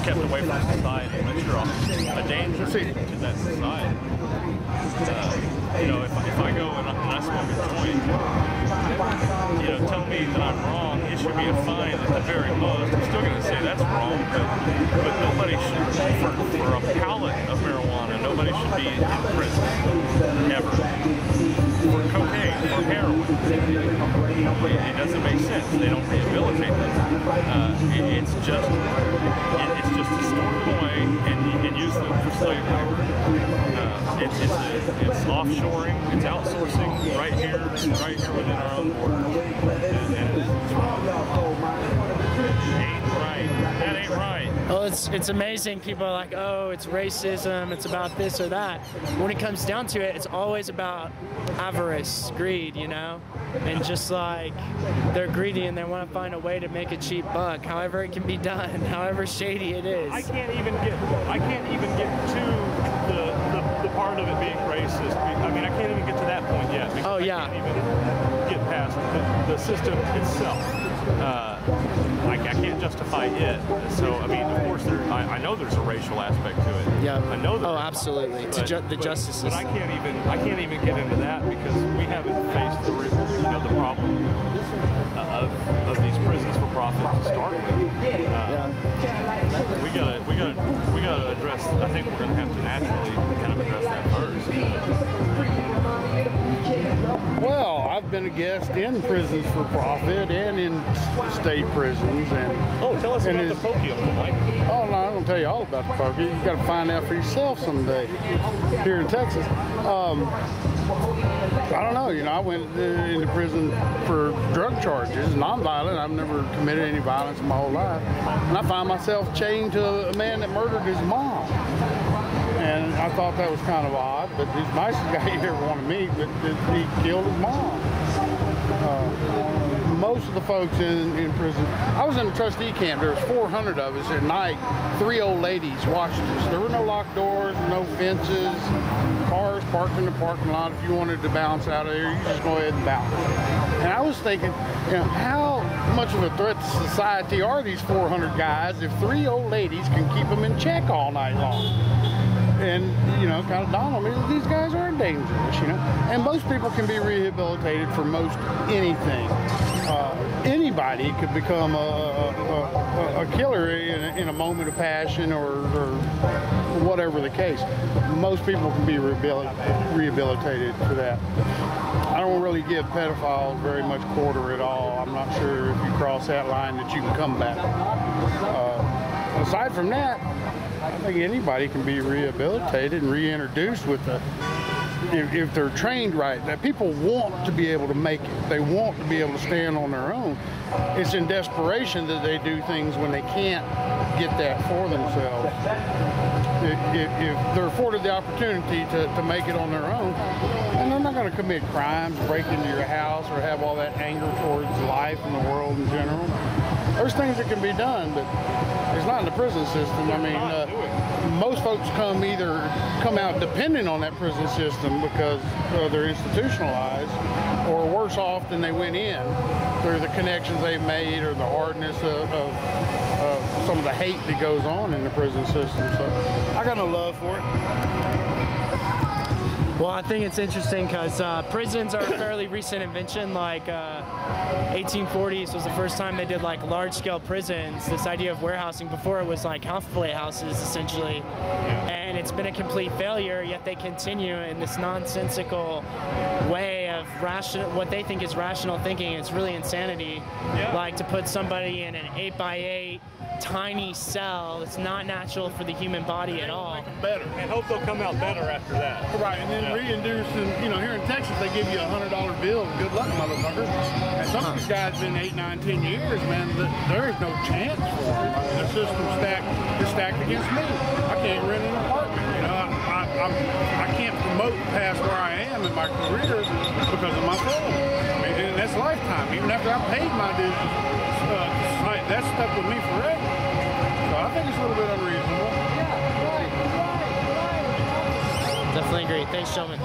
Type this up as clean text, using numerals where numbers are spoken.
kept away from society unless you're a danger to that society. You know, if I go and I smoke a joint, you know, tell me that I'm wrong, issue me a fine at the very most. I'm still going to say that's wrong, but nobody should, for a pallet of marijuana, nobody should be in prison, ever. For cocaine, for heroin, it doesn't make sense. They don't rehabilitate them. It's just to store them away and use them for slave labor. It's offshoring, it's outsourcing right here within our own borders. And it's wrong. Ain't right. That ain't right. Well, it's amazing. People are like, oh, it's racism, it's about this or that. When it comes down to it, it's always about avarice, greed, you know? And just like, they're greedy and they want to find a way to make a cheap buck, however it can be done, however shady it is. I can't even get to the part of it being racist. I mean, I can't even get to that point yet. Oh, yeah. I can't even get past the system itself. I can't justify it. So, I mean, of course, I know there's a racial aspect to it. Yeah. I know Oh, absolutely. The justice system. But I can't even get into that because we haven't faced the problem of these prisons for profit to start with. We gotta address. I think we're gonna have to naturally kind of address that first. Well, I've been a guest in prisons for profit and in state prisons. And tell us about the pokey, Uncle Mike. Oh, no, I'm going to tell you all about the pokey. You've got to find out for yourself someday here in Texas. I don't know, you know, I went into prison for drug charges, nonviolent. I've never committed any violence in my whole life. And I find myself chained to a man that murdered his mom. And I thought that was kind of odd, but he's the nicest guy you ever want to meet, but he killed his mom. Most of the folks in prison, I was in a trustee camp, there was 400 of us at night. 3 old ladies watched us. There were no locked doors, no fences, cars parked in the parking lot. If you wanted to bounce out of there, you just go ahead and bounce. And I was thinking, you know, how much of a threat to society are these 400 guys if 3 old ladies can keep them in check all night long? And, you know, kind of dawned on me that these guys are dangerous, you know. And most people can be rehabilitated for most anything. Anybody could become a killer in a moment of passion or whatever the case. Most people can be rehabilitated for that. I don't really give pedophiles very much quarter at all. I'm not sure if you cross that line that you can come back. Aside from that, I think anybody can be rehabilitated and reintroduced with if they're trained right. That people want to be able to make it. They want to be able to stand on their own. It's in desperation that they do things when they can't get that for themselves. If they're afforded the opportunity to make it on their own, then they're not going to commit crimes, break into your house, or have all that anger towards life and the world in general. There's things that can be done, but it's not in the prison system. I mean, most folks come out dependent on that prison system because they're institutionalized, or worse off than they went in through the connections they've made or the hardness of some of the hate that goes on in the prison system. So I got no love for it. Well, I think it's interesting because prisons are a fairly recent invention. Like 1840s was the first time they did like large-scale prisons. This idea of warehousing, before it was like half-play houses essentially, and it's been a complete failure. Yet they continue in this nonsensical way of what they think is rational thinking. It's really insanity. Like to put somebody in an 8x8 tiny cell. It's not natural for the human body at all. Make them better. And hope they'll come out better after that. Right, and then reintroducing, you know, here in Texas, they give you a $100 bill. Good luck, motherfuckers. And some of these guys been 8, 9, 10 years, man. There is no chance for them. I mean, the system's stacked against me. I can't rent an apartment. You know, I can't promote past where I am in my career because of my phone. I mean, and that's lifetime. Even after I paid my dues, that stuck with me forever. So I think it's a little bit unreasonable. Definitely agree. Thanks, gentlemen.